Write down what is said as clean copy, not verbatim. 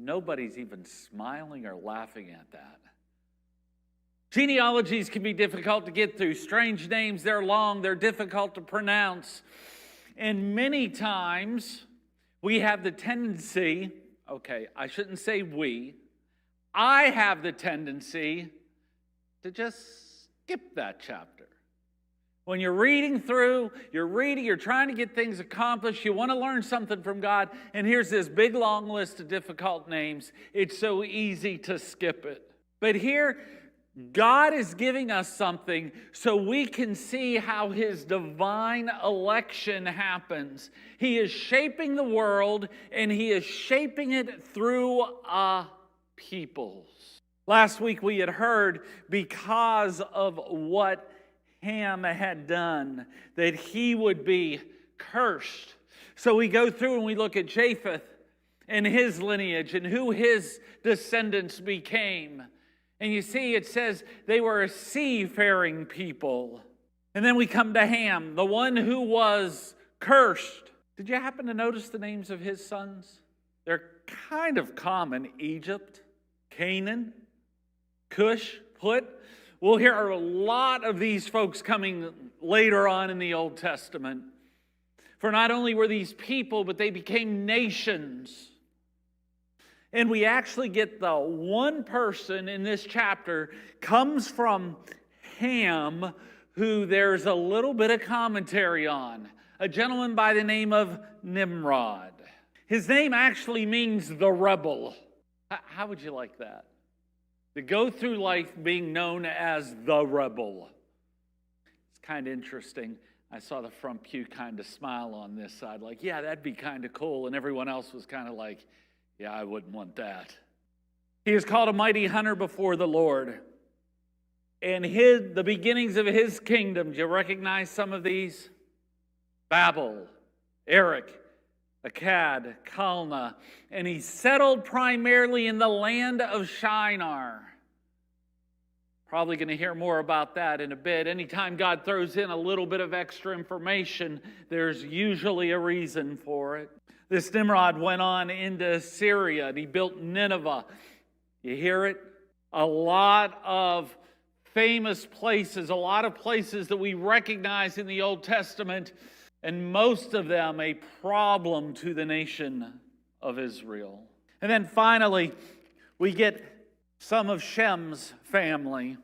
Nobody's even smiling or laughing at that. Genealogies can be difficult to get through. Strange names, they're long, they're difficult to pronounce. And many times we have the tendency, I shouldn't say we, I have the tendency to just skip that chapter. When you're reading through, you're trying to get things accomplished, you want to learn something from God, and here's this big long list of difficult names. It's so easy to skip it. But here, God is giving us something so we can see how His divine election happens. He is shaping the world, and He is shaping it through a people. Last week we had heard because of what Ham had done, that he would be cursed. So we go through and we look at Japheth and his lineage and who his descendants became. And you see it says they were a seafaring people. And then we come to Ham, the one who was cursed. Did you happen to notice the names of his sons? They're kind of common. Egypt, Canaan, Cush, Put. We'll hear a lot of these folks coming later on in the Old Testament. For not only were these people, but they became nations. And we actually get the one person in this chapter comes from Ham, who there's a little bit of commentary on. A gentleman by the name of Nimrod. His name actually means the rebel. How would you like that? To go through life being known as the rebel. It's kind of interesting. I saw the front pew kind of smile on this side, like, yeah, that'd be kind of cool. And everyone else was kind of like, yeah, I wouldn't want that. He is called a mighty hunter before the Lord. And the beginnings of his kingdom, do you recognize some of these? Babel, Erech, Akkad, Calneh, and he settled primarily in the land of Shinar. Probably going to hear more about that in a bit. Anytime God throws in a little bit of extra information, there's usually a reason for it. This Nimrod went on into Syria and he built Nineveh. You hear it? A lot of famous places, a lot of places that we recognize in the Old Testament, and most of them a problem to the nation of Israel. And then finally, we get some of Shem's family.